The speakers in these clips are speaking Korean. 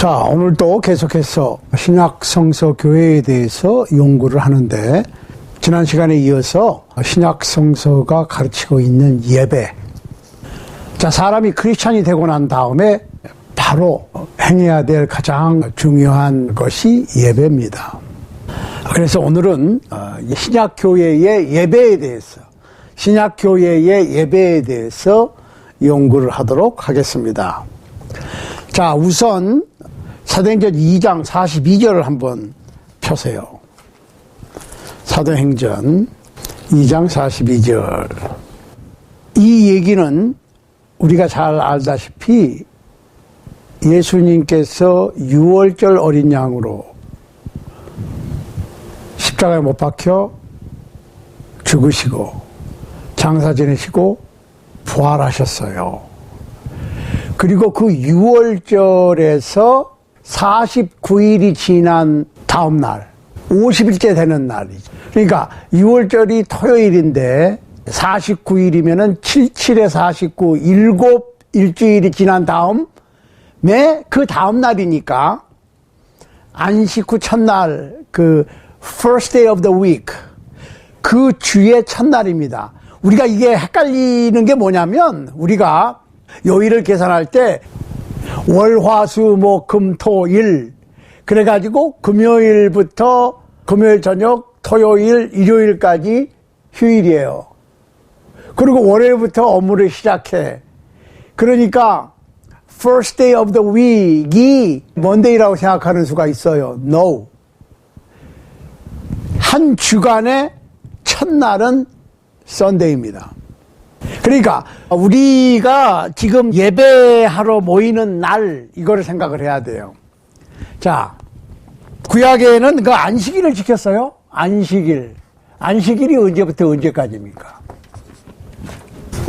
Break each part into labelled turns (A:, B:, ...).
A: 자, 오늘도 계속해서 신약성서교회에 대해서 연구를 하는데, 지난 시간에 이어서 신약성서가 가르치고 있는 예배. 자, 사람이 크리스찬이 되고 난 다음에 바로 행해야 될 가장 중요한 것이 예배입니다. 그래서 오늘은 신약교회의 예배에 대해서, 신약교회의 예배에 대해서 연구를 하도록 하겠습니다. 자, 우선 사도행전 2장 42절을 한번 펴세요. 사도행전 2장 42절. 이 얘기는 우리가 잘 알다시피 예수님께서 6월절 어린 양으로 십자가에 못 박혀 죽으시고 장사 지내시고 부활하셨어요. 그리고 그 6월절에서 49일이 지난 다음 날, 50일째 되는 날이죠. 그러니까 6월절이 토요일인데 49일이면은 77에 49, 7 일주일이 지난 다음에 그 다음 날이니까 안식 후 첫날, 그 first day of the week, 그 주의 첫날입니다. 우리가 이게 헷갈리는 게 뭐냐면, 우리가 요일을 계산할 때 월, 화, 수, 목, 금, 토, 일 그래가지고 금요일부터 금요일 저녁, 토요일, 일요일까지 휴일이에요. 그리고 월요일부터 업무를 시작해. 그러니까 first day of the week이 monday라고 생각하는 수가 있어요. No. 한 주간의 첫날은 Sunday입니다. 그러니까 우리가 지금 예배하러 모이는 날, 이거를 생각을 해야 돼요. 자, 구약에는 그 안식일을 지켰어요. 안식일. 안식일이 언제부터 언제까지입니까?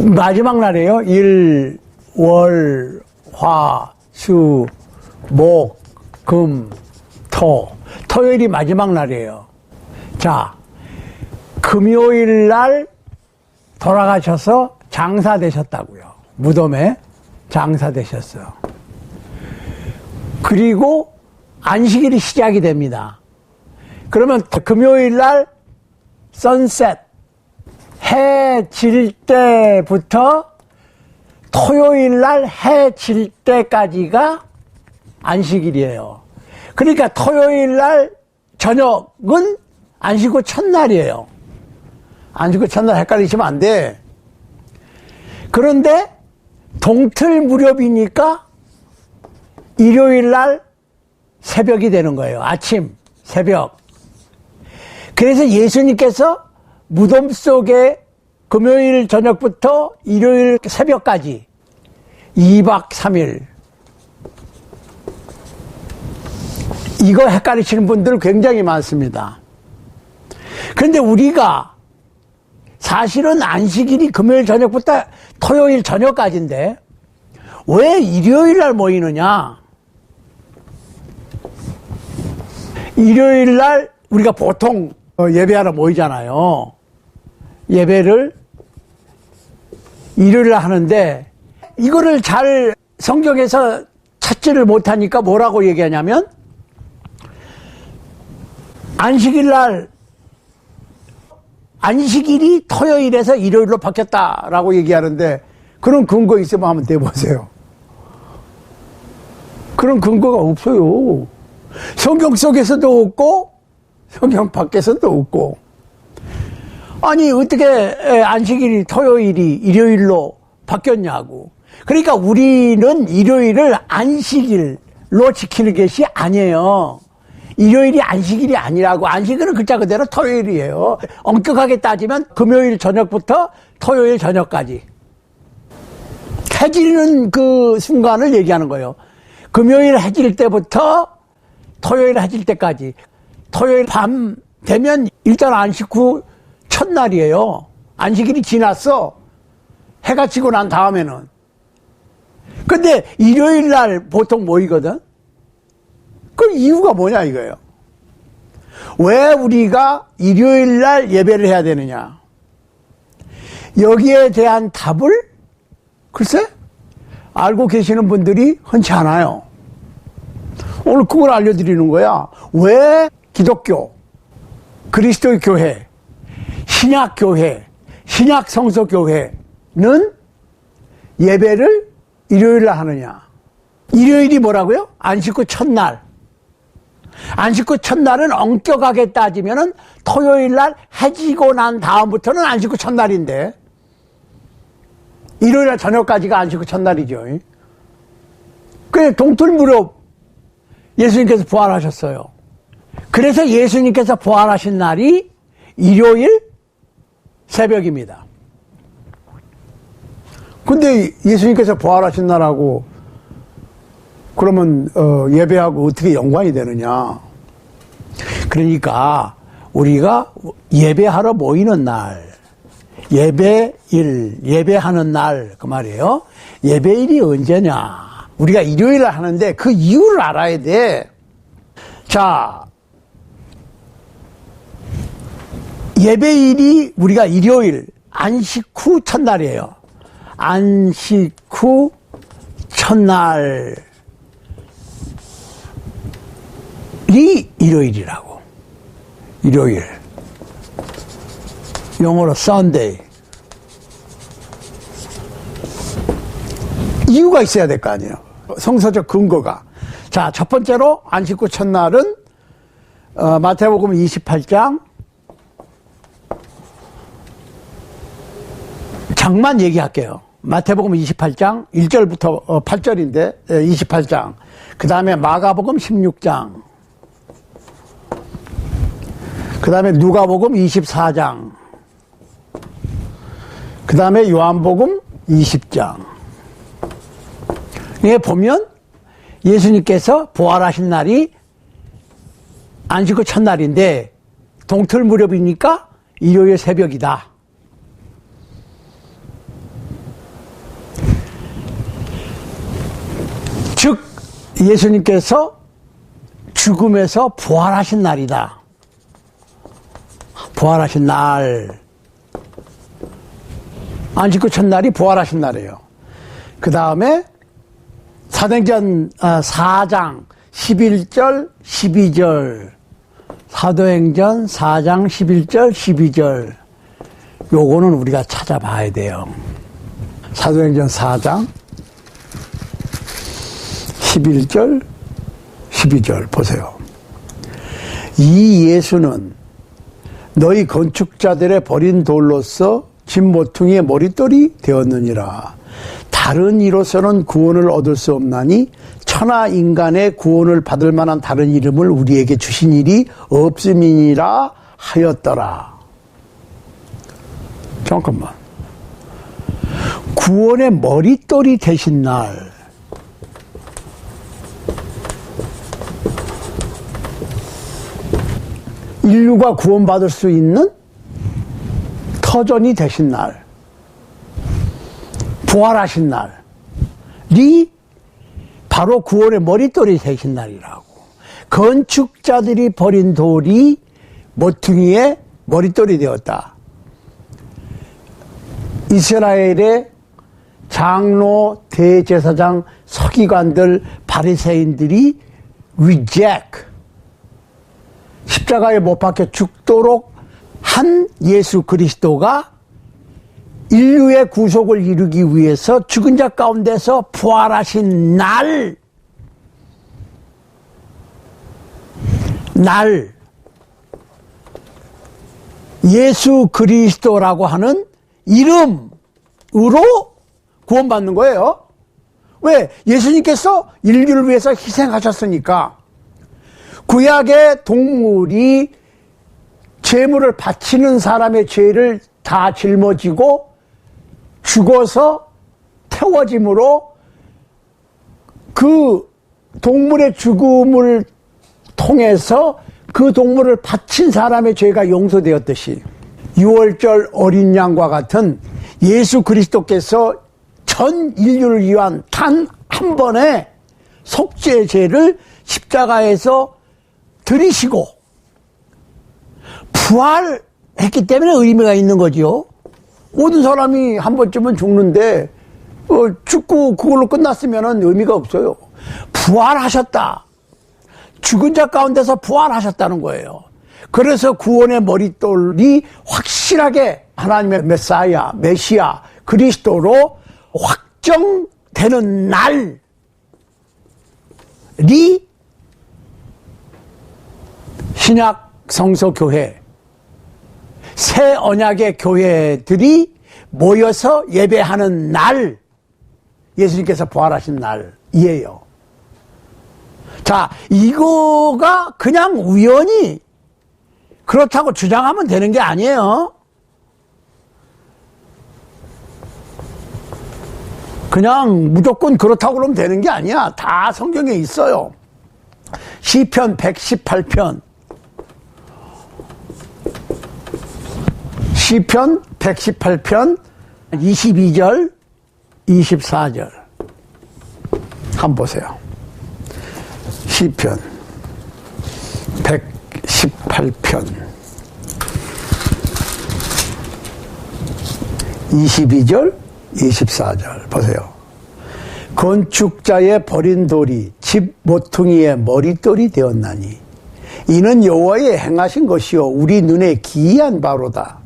A: 마지막 날이에요. 일, 월, 화, 수, 목, 금, 토. 토요일이 마지막 날이에요. 자, 금요일 날 돌아가셔서 장사되셨다고요. 무덤에 장사되셨어요. 그리고 안식일이 시작이 됩니다. 그러면 금요일 날 선셋, 해 질 때부터 토요일 날 해 질 때까지가 안식일이에요. 그러니까 토요일 날 저녁은 안식 후 첫날이에요. 안식 후 첫날 헷갈리시면 안 돼. 그런데 동틀 무렵이니까 일요일 날 새벽이 되는 거예요. 아침, 새벽. 그래서 예수님께서 무덤 속에 금요일 저녁부터 일요일 새벽까지 2박 3일. 이거 헷갈리시는 분들 굉장히 많습니다. 그런데 우리가 사실은 안식일이 금요일 저녁부터 토요일 저녁까지인데 왜 일요일 날 모이느냐? 일요일 날 우리가 보통 예배하러 모이잖아요. 예배를 일요일 날 하는데 이거를 잘 성경에서 찾지를 못하니까 뭐라고 얘기하냐면 안식일 날 안식일이 토요일에서 일요일로 바뀌었다라고 얘기하는데 그런 근거 있으면 한번 대보세요. 그런 근거가 없어요. 성경 속에서도 없고 성경 밖에서도 없고. 아니 어떻게 안식일이 토요일이 일요일로 바뀌었냐고. 그러니까 우리는 일요일을 안식일로 지키는 것이 아니에요. 일요일이 안식일이 아니라고. 안식일은 글자 그대로 토요일이에요. 엄격하게 따지면 금요일 저녁부터 토요일 저녁까지. 해지는 그 순간을 얘기하는 거예요. 금요일 해질 때부터 토요일 해질 때까지. 토요일 밤 되면 일단 안식 후 첫날이에요. 안식일이 지났어. 해가 지고 난 다음에는. 근데 일요일 날 보통 모이거든? 그 이유가 뭐냐 이거예요. 왜 우리가 일요일 날 예배를 해야 되느냐? 여기에 대한 답을 글쎄 알고 계시는 분들이 흔치 않아요. 오늘 그걸 알려드리는 거야. 왜 기독교, 그리스도의 교회, 신약교회, 신약성서교회는 예배를 일요일에 하느냐. 일요일이 뭐라고요? 안식구 첫날. 안식구 첫날은 엄격하게 따지면은 토요일날 해지고 난 다음부터는 안식구 첫날인데, 일요일날 저녁까지가 안식구 첫날이죠. 그래, 동틀 무렵 예수님께서 부활하셨어요. 그래서 예수님께서 부활하신 날이 일요일 새벽입니다. 근데 예수님께서 부활하신 날하고 그러면 예배하고 어떻게 연관이 되느냐. 그러니까 우리가 예배하러 모이는 날, 예배일, 예배하는 날, 그 말이에요. 예배일이 언제냐. 우리가 일요일을 하는데 그 이유를 알아야 돼. 자, 예배일이 우리가 일요일, 안식 후 첫날이에요. 안식 후 첫날이 일요일이라고. 일요일. 영어로 Sunday. 이유가 있어야 될 거 아니에요. 성서적 근거가. 자, 첫 번째로 안식 후 첫날은 마태복음 28장 장만 얘기할게요. 마태복음 28장 1절부터 8절인데 28장. 그 다음에 마가복음 16장. 그 다음에 누가복음 24장. 그 다음에 요한복음 20장. 예, 보면 예수님께서 부활하신 날이 안식 후 첫날인데 동틀 무렵이니까 일요일 새벽이다. 즉 예수님께서 죽음에서 부활하신 날이다. 부활하신 날. 안식 후 첫날이 부활하신 날이에요. 그 다음에 사도행전 4장 11절 12절. 사도행전 4장 11절 12절. 요거는 우리가 찾아봐야 돼요. 사도행전 4장 11절 12절 보세요. 이 예수는 너희 건축자들의 버린 돌로서 집 모퉁이의 머릿돌이 되었느니라. 다른 이로서는 구원을 얻을 수 없나니 천하 인간의 구원을 받을 만한 다른 이름을 우리에게 주신 일이 없음이니라 하였더라. 잠깐만. 구원의 머릿돌이 되신 날. 인류가 구원받을 수 있는 터전이 되신 날. 부활하신 날이 바로 구원의 머릿돌이 되신 날이라고. 건축자들이 버린 돌이 모퉁이의 머릿돌이 되었다. 이스라엘의 장로, 대제사장, 서기관들, 바리새인들이 reject, 십자가에 못 박혀 죽도록 한 예수 그리스도가 인류의 구속을 이루기 위해서 죽은 자 가운데서 부활하신 날, 예수 그리스도라고 하는 이름으로 구원받는 거예요. 왜? 예수님께서 인류를 위해서 희생하셨으니까. 구약의 동물이 제물을 바치는 사람의 죄를 다 짊어지고 죽어서 태워짐으로 그 동물의 죽음을 통해서 그 동물을 바친 사람의 죄가 용서되었듯이 유월절 어린 양과 같은 예수 그리스도께서 전 인류를 위한 단 한 번의 속죄 죄를 십자가에서 들이시고 부활했기 때문에 의미가 있는 거죠. 모든 사람이 한 번쯤은 죽는데 죽고 그걸로 끝났으면 의미가 없어요. 부활하셨다. 죽은 자 가운데서 부활하셨다는 거예요. 그래서 구원의 머릿돌이 확실하게 하나님의 메사야, 메시아, 그리스도로 확정되는 날이 신약 성서교회, 새 언약의 교회들이 모여서 예배하는 날, 예수님께서 부활하신 날이에요. 자, 이거가 그냥 우연히 그렇다고 주장하면 되는 게 아니에요. 그냥 무조건 그렇다고 그러면 되는 게 아니야. 다 성경에 있어요. 시편 118편. 시편 118편 22절, 24절. 한번 보세요. 시편 118편 22절, 24절 보세요. 건축자의 버린 돌이 집 모퉁이의 머릿돌이 되었나니 이는 여호와의 행하신 것이요 우리 눈에 기이한 바로다.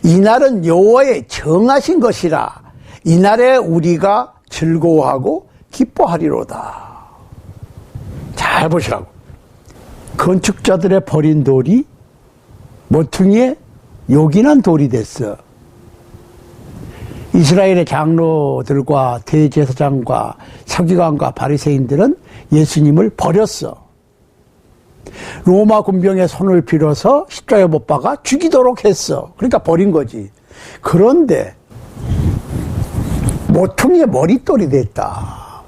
A: 이날은 여호와의 정하신 것이라 이날에 우리가 즐거워하고 기뻐하리로다. 잘 보시라고. 건축자들의 버린 돌이 모퉁이에 요긴한 돌이 됐어. 이스라엘의 장로들과 대제사장과 서기관과 바리새인들은 예수님을 버렸어. 로마 군병의 손을 빌어서 십자가에 못 박아 죽이도록 했어. 그러니까 버린 거지. 그런데 모퉁이의 머릿돌이 됐다.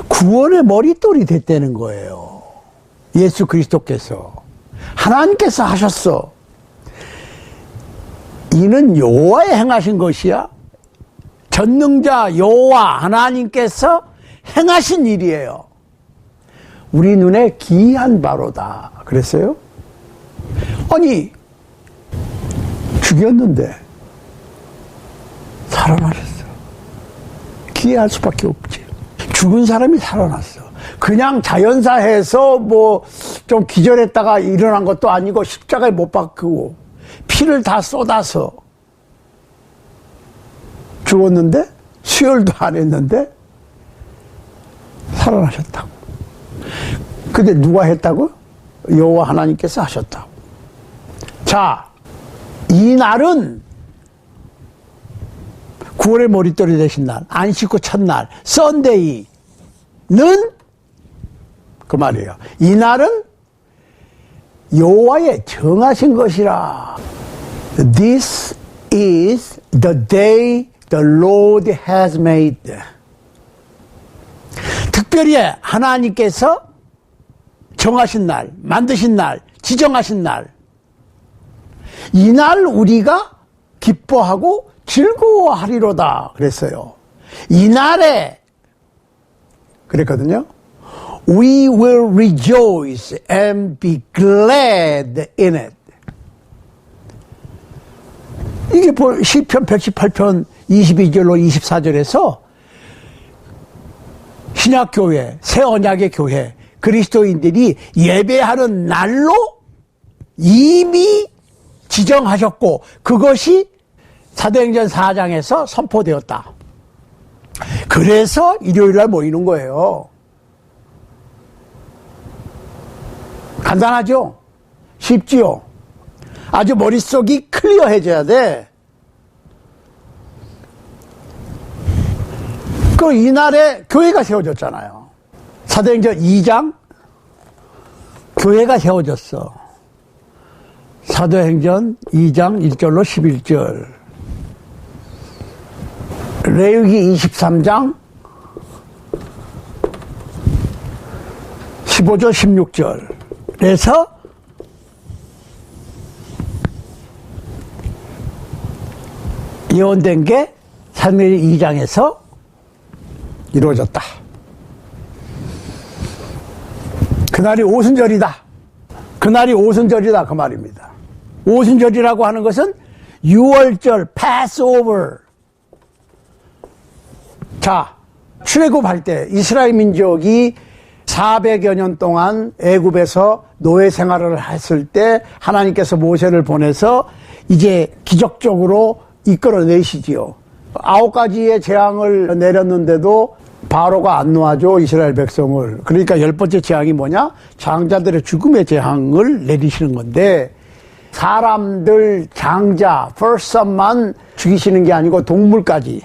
A: 구원의 머릿돌이 됐다는 거예요. 예수 그리스도께서, 하나님께서 하셨어. 이는 여호와의 행하신 것이야. 전능자 여호와 하나님께서 행하신 일이에요. 우리 눈에 기이한 바로다. 그랬어요? 아니, 죽였는데 살아나셨어. 기이할 수밖에 없지. 죽은 사람이 살아났어. 그냥 자연사해서 뭐 좀 기절했다가 일어난 것도 아니고 십자가에 못 박히고 피를 다 쏟아서 죽었는데 수혈도 안 했는데 살아나셨다고. 근데 누가 했다고? 여호와 하나님께서 하셨다고. 자, 이 날은 구원의 머릿돌이 되신 날, 안식 후 첫날, 썬데이는 그 말이에요. 이 날은 여호와의 정하신 것이라. This is the day the Lord has made. 특별히 하나님께서 정하신 날, 만드신 날, 지정하신 날. 이 날 우리가 기뻐하고 즐거워하리로다 그랬어요. 이 날에 그랬거든요. We will rejoice and be glad in it. 이게 시편 118편 22절로 24절에서 신약교회, 새 언약의 교회, 그리스도인들이 예배하는 날로 이미 지정하셨고 그것이 사도행전 4장에서 선포되었다. 그래서 일요일날 모이는 거예요. 간단하죠? 쉽지요? 아주 머릿속이 클리어해져야 돼. 그 이날에 교회가 세워졌잖아요. 사도행전 2장 교회가 세워졌어. 사도행전 2장 1절로 11절, 레위기 23장 15절 16절에서 예언된 게 사도행전 2장에서 이루어졌다. 그날이 오순절이다. 그날이 오순절이다 그 말입니다. 오순절이라고 하는 것은 유월절, 패스오버. 자, 출애굽할 때 이스라엘 민족이 400여 년 동안 애굽에서 노예 생활을 했을 때 하나님께서 모세를 보내서 이제 기적적으로 이끌어내시지요. 9가지의 재앙을 내렸는데도 바로가 안 놓아줘, 이스라엘 백성을. 그러니까 10번째 재앙이 뭐냐? 장자들의 죽음의 재앙을 내리시는 건데, 사람들 장자, first son만 죽이시는 게 아니고 동물까지.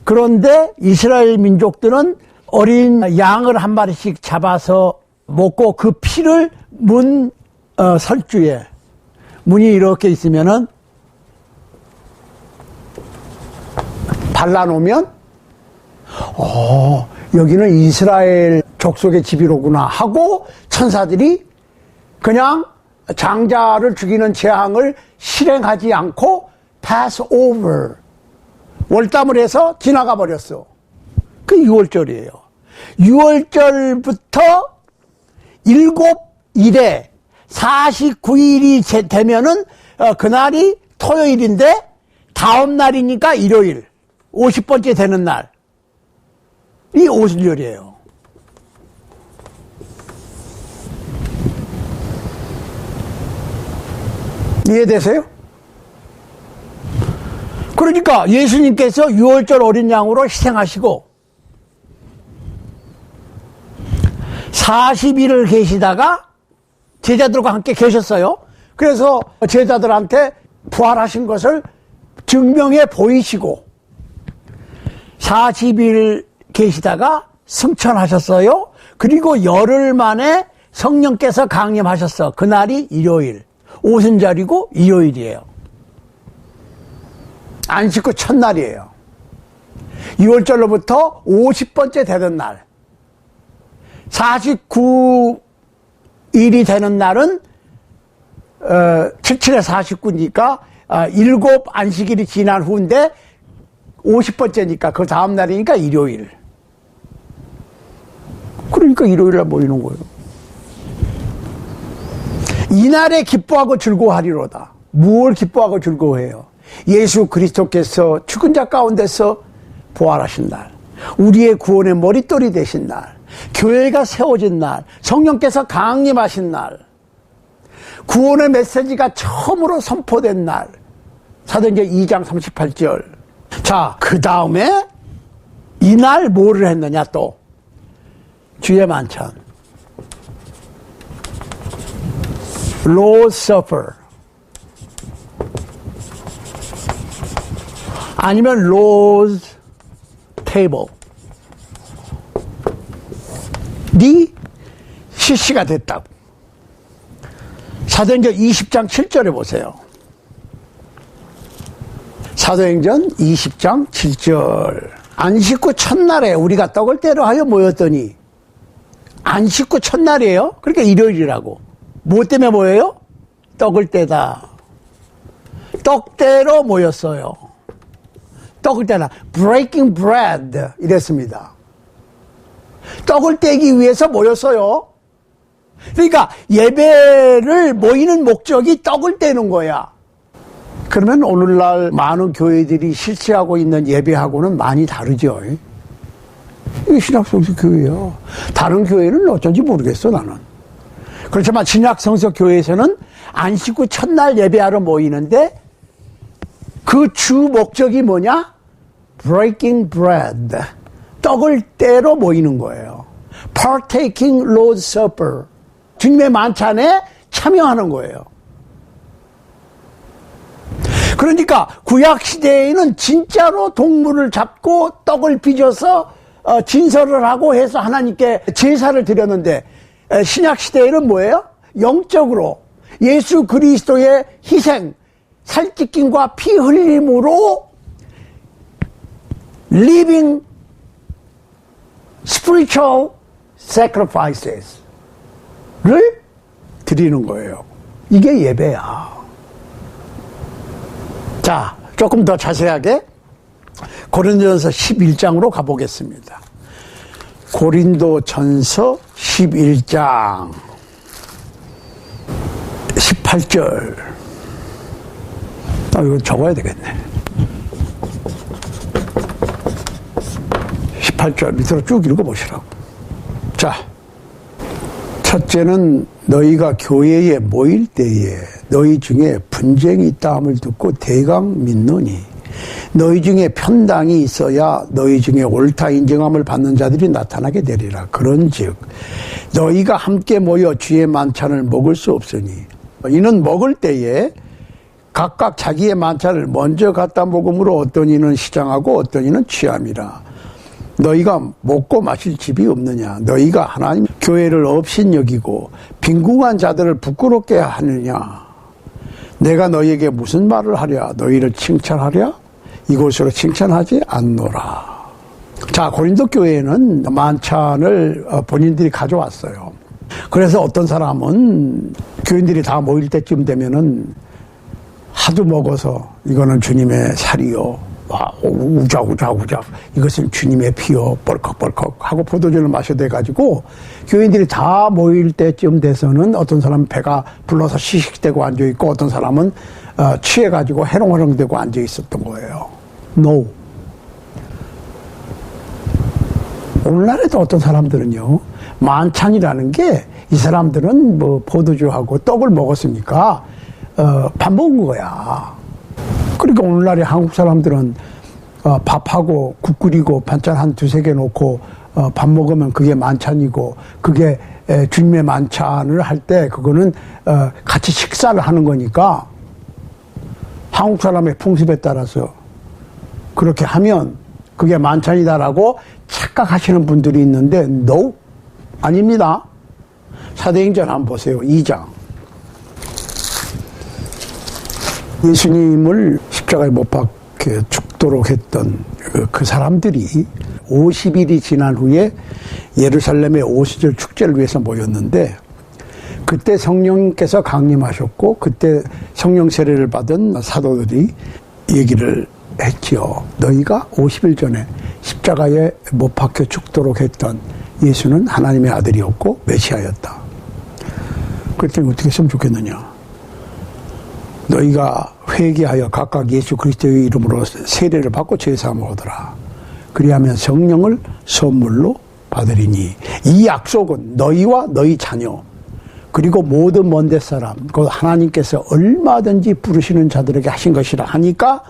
A: 그런데 이스라엘 민족들은 어린 양을 한 마리씩 잡아서 먹고 그 피를 문 설주에, 문이 이렇게 있으면은 발라놓으면 여기는 이스라엘 족속의 집이로구나 하고 천사들이 그냥 장자를 죽이는 재앙을 실행하지 않고 pass over, 월담을 해서 지나가 버렸어. 그 6월절이에요. 6월절부터 7일에 49일이 되면은 그날이 토요일인데 다음 날이니까 일요일, 50번째 되는 날이 오순절이에요. 이해되세요? 그러니까 예수님께서 6월절 어린 양으로 희생하시고 40일을 계시다가 제자들과 함께 계셨어요. 그래서 제자들한테 부활하신 것을 증명해 보이시고 40일 계시다가 승천하셨어요. 그리고 열흘 만에 성령께서 강림하셨어. 그날이 일요일, 오순절이고 일요일이에요. 안식구 첫날이에요. 6월절로부터 50번째 되는 날, 49일이 되는 날은 77에 49니까 7 안식일이 지난 후인데 50번째니까 그 다음 날이니까 일요일. 그러니까 일요일날 모이는 거예요. 이날에 기뻐하고 즐거워하리로다. 무엇을 기뻐하고 즐거워해요? 예수 그리스도께서 죽은 자 가운데서 부활하신 날, 우리의 구원의 머릿돌이 되신 날, 교회가 세워진 날, 성령께서 강림하신 날, 구원의 메시지가 처음으로 선포된 날, 사도행전 2장 38절. 자, 그 다음에 이날 뭐를 했느냐? 또 주의 만찬, Lord's Supper, 아니면 Lord's Table 이 실시가 됐다고. 사도행전 20장 7절에 보세요. 사도행전 20장 7절. 안식구 첫날에 우리가 떡을 떼러 하여 모였더니, 안식구 첫날이에요. 그러니까 일요일이라고. 뭐 때문에 모여요? 떡을 떼다. 떡 떼러 모였어요. 떡을 떼다. breaking bread 이랬습니다. 떡을 떼기 위해서 모였어요. 그러니까 예배를 모이는 목적이 떡을 떼는 거야. 그러면 오늘날 많은 교회들이 실시하고 있는 예배하고는 많이 다르죠. 이게 신약성서 교회예요. 다른 교회는 어쩐지 모르겠어, 나는. 그렇지만 신약성서 교회에서는 안식구 첫날 예배하러 모이는데 그 주 목적이 뭐냐? breaking bread. 떡을 떼러 모이는 거예요. partaking Lord's Supper. 주님의 만찬에 참여하는 거예요. 그러니까 구약시대에는 진짜로 동물을 잡고 떡을 빚어서 진설을 하고 해서 하나님께 제사를 드렸는데, 신약시대에는 뭐예요? 영적으로 예수 그리스도의 희생, 살찢김과 피 흘림으로 living spiritual sacrifices를 드리는 거예요. 이게 예배야. 자, 조금 더 자세하게 고린도전서 11장으로 가보겠습니다. 고린도전서 11장 18절. 이거 적어야 되겠네. 18절 밑으로 쭉 읽어보시라고. 자, 첫째는 너희가 교회에 모일 때에 너희 중에 분쟁이 있다함을 듣고 대강 믿노니 너희 중에 편당이 있어야 너희 중에 옳다 인정함을 받는 자들이 나타나게 되리라. 그런즉 너희가 함께 모여 주의 만찬을 먹을 수 없으니 이는 먹을 때에 각각 자기의 만찬을 먼저 갖다 먹음으로 어떤 이는 시장하고 어떤 이는 취함이라. 너희가 먹고 마실 집이 없느냐? 너희가 하나님 교회를 업신여기고 빈궁한 자들을 부끄럽게 하느냐? 내가 너희에게 무슨 말을 하랴? 너희를 칭찬하랴? 이곳으로 칭찬하지 않노라. 자, 고린도 교회에는 만찬을 본인들이 가져왔어요. 그래서 어떤 사람은 교인들이 다 모일 때쯤 되면은 하도 먹어서 이거는 주님의 살이요. 우작우작 이것은 주님의 피요. 뻘컥뻘컥 하고 포도주를 마셔대가지고 교인들이 다 모일 때쯤 돼서는 어떤 사람은 배가 불러서 시식되고 앉아있고 어떤 사람은 취해가지고 해롱해롱되고 앉아있었던 거예요. No. 오늘날에도 어떤 사람들은요, 만찬이라는 게 이 사람들은 뭐 포도주하고 떡을 먹었으니까 밥 먹은 거야. 그러니까 오늘날에 한국 사람들은 밥하고 국 끓이고 반찬 한 두세 개 놓고 밥 먹으면 그게 만찬이고 그게 주님의 만찬을 할 때 그거는 같이 식사를 하는 거니까 한국 사람의 풍습에 따라서 그렇게 하면 그게 만찬이다라고 착각하시는 분들이 있는데 no, 아닙니다. 사도행전 한번 보세요. 2장. 예수님을 십자가에 못 박혀 죽도록 했던 그 사람들이 50일이 지난 후에 예루살렘의 오순절 축제를 위해서 모였는데 그때 성령께서 강림하셨고 그때 성령 세례를 받은 사도들이 얘기를 했지요. 너희가 50일 전에 십자가에 못 박혀 죽도록 했던 예수는 하나님의 아들이었고 메시아였다. 그랬더니 어떻게 했으면 좋겠느냐. 너희가 회개하여 각각 예수 그리스도의 이름으로 세례를 받고 죄사함을 얻으라. 그리하면 성령을 선물로 받으리니 이 약속은 너희와 너희 자녀 그리고 모든 먼데 사람 곧 하나님께서 얼마든지 부르시는 자들에게 하신 것이라 하니까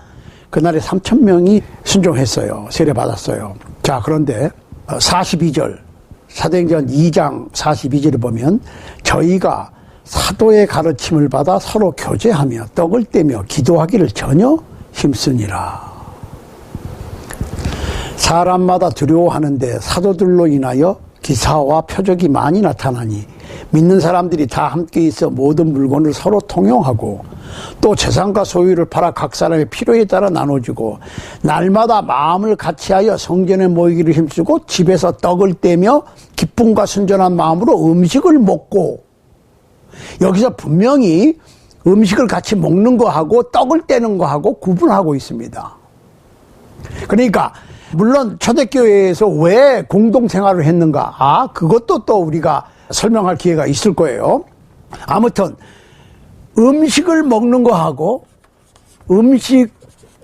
A: 그날에 3,000명이 순종했어요. 세례 받았어요. 자, 그런데 42절 사도행전 2장 42절을 보면 저희가 사도의 가르침을 받아 서로 교제하며 떡을 떼며 기도하기를 전혀 힘쓰니라. 사람마다 두려워하는데 사도들로 인하여 기사와 표적이 많이 나타나니 믿는 사람들이 다 함께 있어 모든 물건을 서로 통용하고 또 재산과 소유를 팔아 각 사람의 필요에 따라 나눠주고 날마다 마음을 같이하여 성전에 모이기를 힘쓰고 집에서 떡을 떼며 기쁨과 순전한 마음으로 음식을 먹고 여기서 분명히 음식을 같이 먹는 거하고 떡을 떼는 거하고 구분하고 있습니다. 그러니까 물론 초대교회에서 왜 공동생활을 했는가? 그것도 또 우리가 설명할 기회가 있을 거예요. 아무튼 음식을 먹는 거하고 음식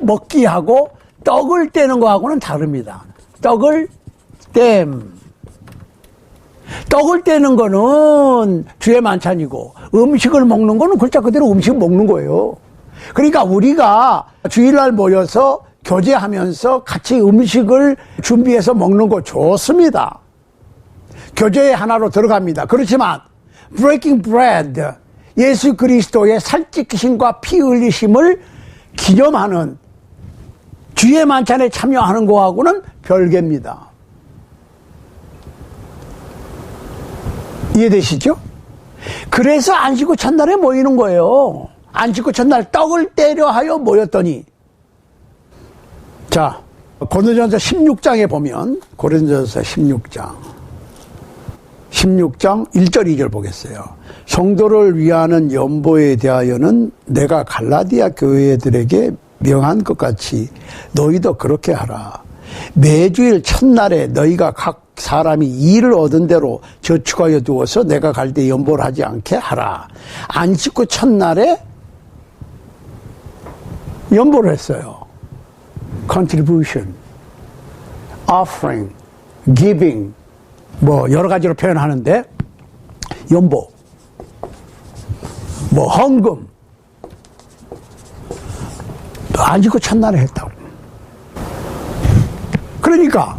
A: 먹기하고 떡을 떼는 거하고는 다릅니다. 떡을 떼는 거는 주의 만찬이고 음식을 먹는 거는 글자 그대로 음식 먹는 거예요. 그러니까 우리가 주일날 모여서 교제하면서 같이 음식을 준비해서 먹는 거 좋습니다. 교제의 하나로 들어갑니다. 그렇지만 breaking bread, 예수 그리스도의 살찌기심과 피 흘리심을 기념하는 주의 만찬에 참여하는 거하고는 별개입니다. 이해되시죠? 그래서 안식구 첫날에 모이는 거예요. 안식구 첫날 떡을 떼려 하여 모였더니 자, 고린도전서 16장에 보면 고린도전서 16장 1절 2절 보겠어요. 성도를 위하는 연보에 대하여는 내가 갈라디아 교회들에게 명한 것 같이 너희도 그렇게 하라. 매주일 첫날에 너희가 각 사람이 일을 얻은 대로 저축하여 두어서 내가 갈 때 연보를 하지 않게 하라. 안식구 첫날에 연보를 했어요. contribution, offering, giving 뭐 여러 가지로 표현하는데 연보, 뭐 헌금, 안식구 첫날에 했다고. 그러니까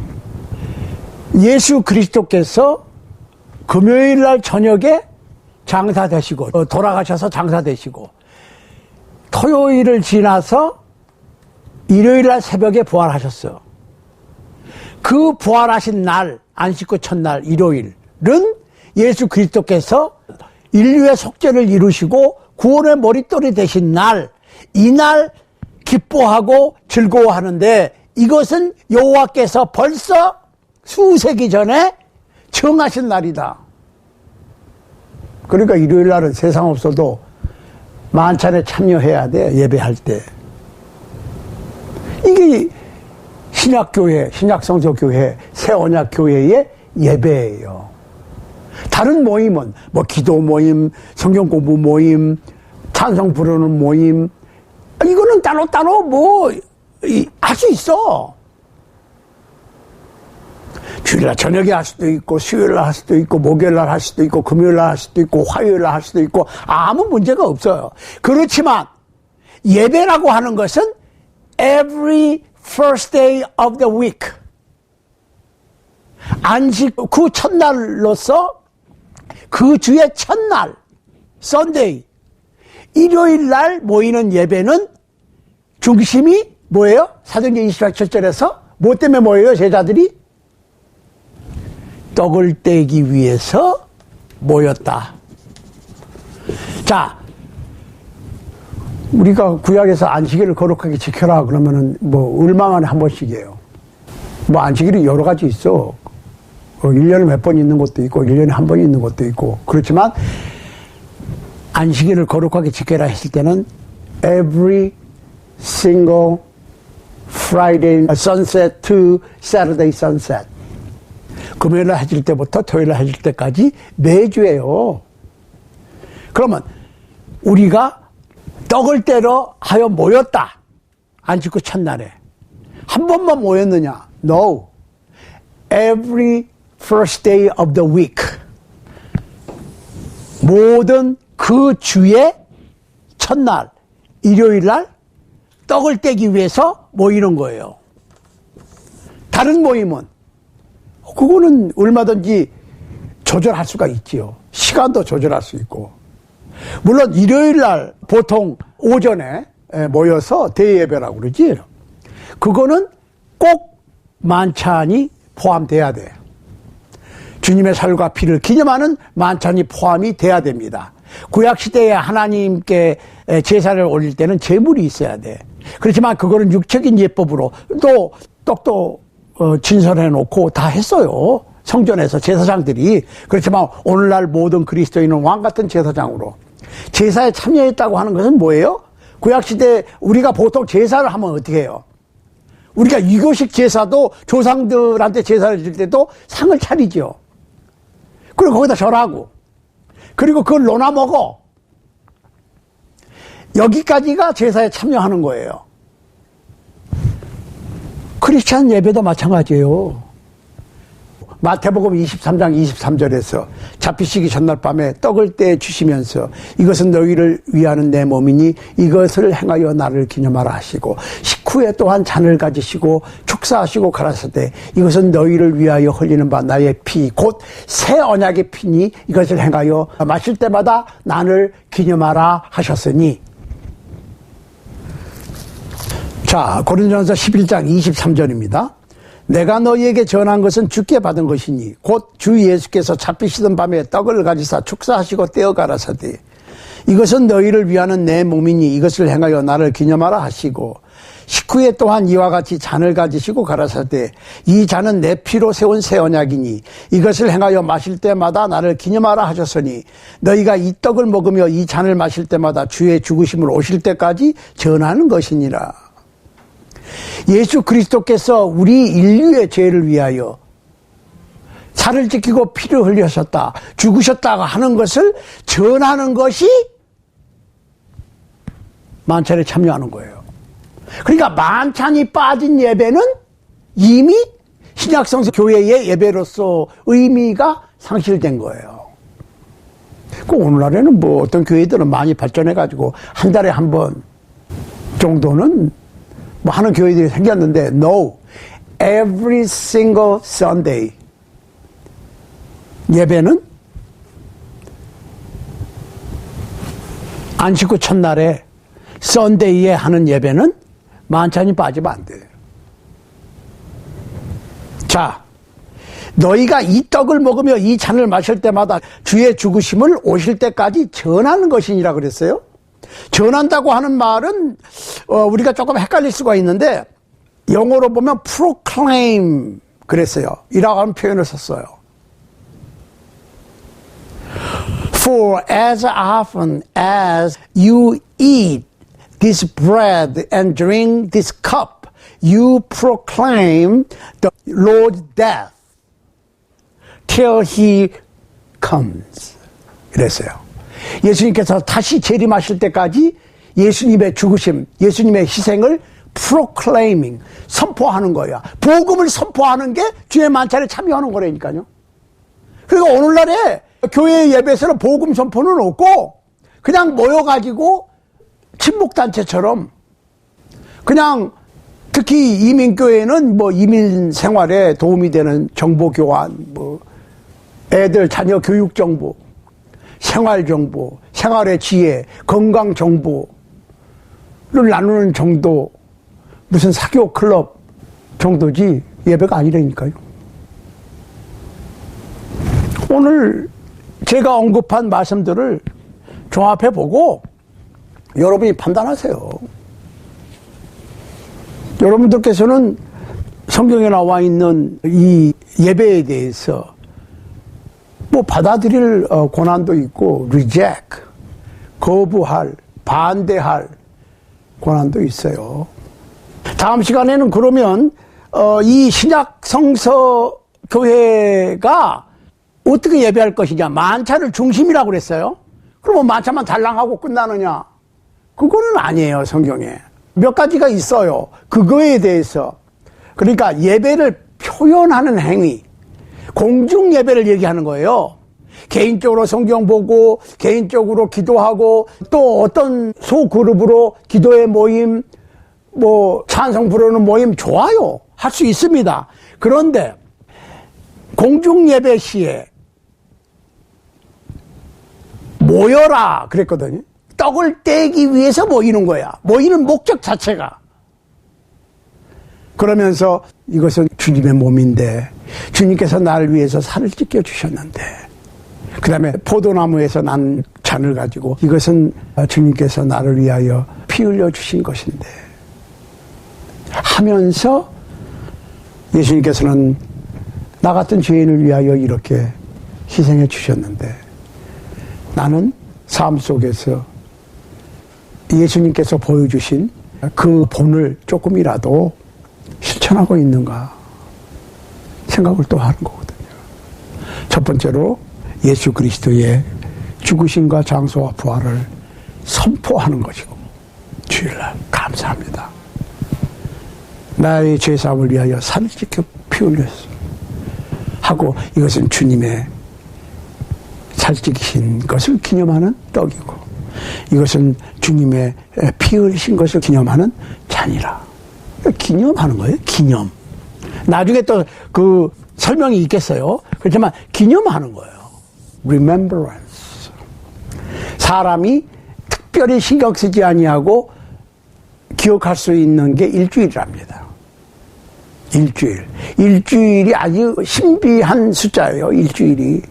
A: 예수 그리스도께서 금요일 날 저녁에 장사되시고 돌아가셔서 장사되시고 토요일을 지나서 일요일 날 새벽에 부활하셨어요. 그 부활하신 날, 안식구 첫날 일요일은 예수 그리스도께서 인류의 속죄를 이루시고 구원의 머릿돌이 되신 날, 이날 기뻐하고 즐거워하는데 이것은 여호와께서 벌써 수세기 전에 정하신 날이다. 그러니까 일요일 날은 세상 없어도 만찬에 참여해야 돼, 예배할 때. 이게 신약교회, 신약성서교회, 새언약교회의 예배예요. 다른 모임은 뭐 기도 모임, 성경 공부 모임, 찬송 부르는 모임, 이거는 따로따로 뭐 할 수 있어. 주일날 저녁에 할 수도 있고, 수요일날 할 수도 있고, 목요일날 할 수도 있고, 금요일날 할 수도 있고, 화요일날 할 수도 있고, 아무 문제가 없어요. 그렇지만 예배라고 하는 것은 every first day of the week, 안식 그 첫날로서 그 주의 첫날 Sunday, 일요일날 모이는 예배는 중심이 뭐예요? 사도행전 28절에서 뭐 때문에 모여요? 제자들이 떡을 떼기 위해서 모였다. 자, 우리가 구약에서 안식일을 거룩하게 지켜라 그러면은 뭐 얼마만에 한 번씩이에요. 뭐 안식일이 여러 가지 있어. 1년에 몇 번 있는 것도 있고 1년에 한 번 있는 것도 있고. 그렇지만 안식일을 거룩하게 지켜라 했을 때는 every single Friday sunset to Saturday sunset, 금요일날 해질 때부터 토요일날 해질 때까지 매주예요. 그러면 우리가 떡을 떼러 하여 모였다. 안식구 첫날에. 한 번만 모였느냐? No. Every first day of the week. 모든 그 주의 첫날, 일요일날 떡을 떼기 위해서 모이는 거예요. 다른 모임은 그거는 얼마든지 조절할 수가 있지요. 시간도 조절할 수 있고. 물론 일요일날 보통 오전에 모여서 대예배라고 그러지. 그거는 꼭 만찬이 포함돼야 돼. 주님의 살과 피를 기념하는 만찬이 포함이 돼야 됩니다. 구약시대에 하나님께 제사를 올릴 때는 제물이 있어야 돼. 그렇지만 그거는 육적인 예법으로 또 떡도 진설해 놓고 다 했어요. 성전에서 제사장들이. 그렇지만 오늘날 모든 그리스도인은 왕같은 제사장으로 제사에 참여했다고 하는 것은 뭐예요? 구약시대 우리가 보통 제사를 하면 어떻게 해요? 우리가 이교식 제사도 조상들한테 제사를 줄 때도 상을 차리죠. 그리고 거기다 절하고, 그리고 그걸 나눠 먹어. 여기까지가 제사에 참여하는 거예요. 크리스찬 예배도 마찬가지예요. 마태복음 23장 23절에서 잡히시기 전날 밤에 떡을 떼 주시면서 이것은 너희를 위하는 내 몸이니 이것을 행하여 나를 기념하라 하시고, 식후에 또한 잔을 가지시고 축사하시고 가라사대 이것은 너희를 위하여 흘리는 바 나의 피 곧 새 언약의 피니 이것을 행하여 마실 때마다 나를 기념하라 하셨으니. 자, 고린도전서 11장 23절입니다. 내가 너희에게 전한 것은 주께 받은 것이니 곧 주 예수께서 잡히시던 밤에 떡을 가지사 축사하시고 떼어 가라사대 이것은 너희를 위하는 내 몸이니 이것을 행하여 나를 기념하라 하시고, 식후에 또한 이와 같이 잔을 가지시고 가라사대 이 잔은 내 피로 세운 새 언약이니 이것을 행하여 마실 때마다 나를 기념하라 하셨으니 너희가 이 떡을 먹으며 이 잔을 마실 때마다 주의 죽으심을 오실 때까지 전하는 것이니라. 예수 그리스도께서 우리 인류의 죄를 위하여 살을 찢기고 피를 흘리셨다, 죽으셨다고 하는 것을 전하는 것이 만찬에 참여하는 거예요. 그러니까 만찬이 빠진 예배는 이미 신약성서 교회의 예배로서 의미가 상실된 거예요. 그 오늘날에는 뭐 어떤 교회들은 많이 발전해가지고 한 달에 한 번 정도는 뭐 하는 교회들이 생겼는데, no. Every single Sunday. 예배는 안식구 첫날에 썬데이에 하는 예배는 만찬이 빠지면 안 돼요. 자, 너희가 이 떡을 먹으며 이 잔을 마실 때마다 주의 죽으심을 오실 때까지 전하는 것이니라 그랬어요. 전한다고 하는 말은 우리가 조금 헷갈릴 수가 있는데, 영어로 보면 proclaim 그랬어요. 이라고 하는 표현을 썼어요. For as often as you eat this bread and drink this cup, you proclaim the Lord's death till he comes. 이랬어요. 예수님께서 다시 재림하실 때까지 예수님의 죽으심, 예수님의 희생을 proclaiming, 선포하는 거야. 복음을 선포하는 게 주의 만찬에 참여하는 거라니까요. 그러니까 오늘날에 교회 예배에서는 복음 선포는 없고 그냥 모여가지고 친목단체처럼 그냥, 특히 이민교회는 뭐 이민 생활에 도움이 되는 정보 교환, 뭐 애들 자녀 교육 정보, 생활 정보, 생활의 지혜, 건강 정보를 나누는 정도, 무슨 사교 클럽 정도지 예배가 아니라니까요. 오늘 제가 언급한 말씀들을 종합해 보고 여러분이 판단하세요. 여러분들께서는 성경에 나와 있는 이 예배에 대해서 뭐 받아들일 고난도 있고, reject, 거부할, 반대할 고난도 있어요. 다음 시간에는 그러면 이 신약 성서 교회가 어떻게 예배할 것이냐, 만찬을 중심이라고 그랬어요. 그러면 만찬만 달랑하고 끝나느냐? 그거는 아니에요, 성경에. 몇 가지가 있어요. 그거에 대해서. 그러니까 예배를 표현하는 행위, 공중 예배를 얘기하는 거예요. 개인적으로 성경 보고, 개인적으로 기도하고, 또 어떤 소그룹으로 기도의 모임, 뭐 찬송 부르는 모임 좋아요. 할 수 있습니다. 그런데 공중 예배 시에 모여라 그랬거든요. 떡을 떼기 위해서 모이는 거야. 모이는 목적 자체가. 그러면서 이것은 주님의 몸인데 주님께서 나를 위해서 살을 찢겨 주셨는데, 그 다음에 포도나무에서 난 잔을 가지고 이것은 주님께서 나를 위하여 피 흘려 주신 것인데 하면서 예수님께서는 나 같은 죄인을 위하여 이렇게 희생해 주셨는데 나는 삶 속에서 예수님께서 보여주신 그 본을 조금이라도 실천하고 있는가 생각을 또 하는 거거든요. 첫 번째로 예수 그리스도의 죽으심과 장소와 부활을 선포하는 것이고, 주일날 감사합니다. 나의 죄사함을 위하여 살을 찢겨 피 흘렸어 하고, 이것은 주님의 살찌기신 것을 기념하는 떡이고, 이것은 주님의 피 흘리신 것을 기념하는 잔이라. 기념하는 거예요. 기념. 나중에 또 그 설명이 있겠어요. 그렇지만 기념하는 거예요. Remembrance. 사람이 특별히 신경 쓰지 아니하고 기억할 수 있는 게 일주일이랍니다. 일주일. 일주일이 아주 신비한 숫자예요. 일주일이.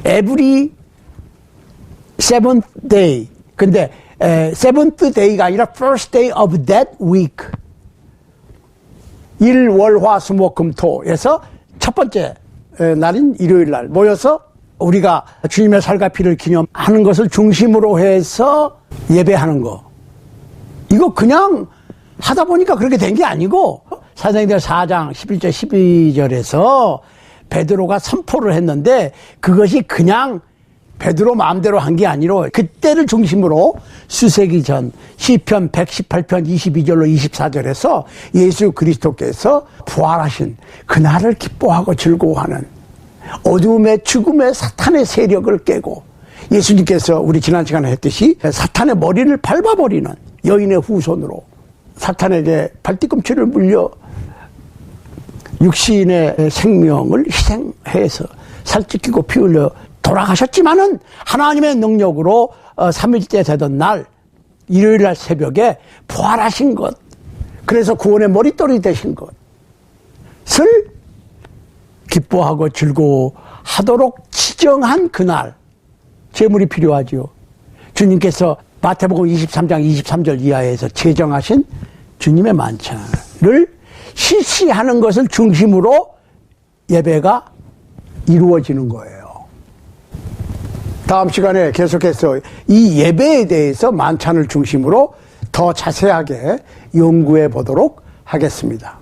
A: Every seventh day. 근데 seventh day가 아니라 first day of that week. 일, 월, 화, 수, 목, 금, 토에서 첫 번째 날인 일요일 날 모여서 우리가 주님의 살과 피를 기념하는 것을 중심으로 해서 예배하는 거. 이거 그냥 하다 보니까 그렇게 된 게 아니고, 사도행전 4장 11절 12절에서 베드로가 선포를 했는데 그것이 그냥 베드로 마음대로 한 게 아니라 그때를 중심으로 수세기 전 시편 118편 22절로 24절에서 예수 그리스도께서 부활하신 그날을 기뻐하고 즐거워하는 어둠의 죽음의 사탄의 세력을 깨고 예수님께서 우리 지난 시간에 했듯이 사탄의 머리를 밟아버리는 여인의 후손으로 사탄에게 발뒤꿈치를 물려 육신의 생명을 희생해서 살찌키고 피 흘려 돌아가셨지만은 하나님의 능력으로 3일째 되던 날 일요일 날 새벽에 부활하신 것, 그래서 구원의 머릿돌이 되신 것을 기뻐하고 즐거워하도록 지정한 그날 제물이 필요하지요. 주님께서 마태복음 23장 23절 이하에서 제정하신 주님의 만찬을 실시하는 것을 중심으로 예배가 이루어지는 거예요. 다음 시간에 계속해서 이 예배에 대해서 만찬을 중심으로 더 자세하게 연구해 보도록 하겠습니다.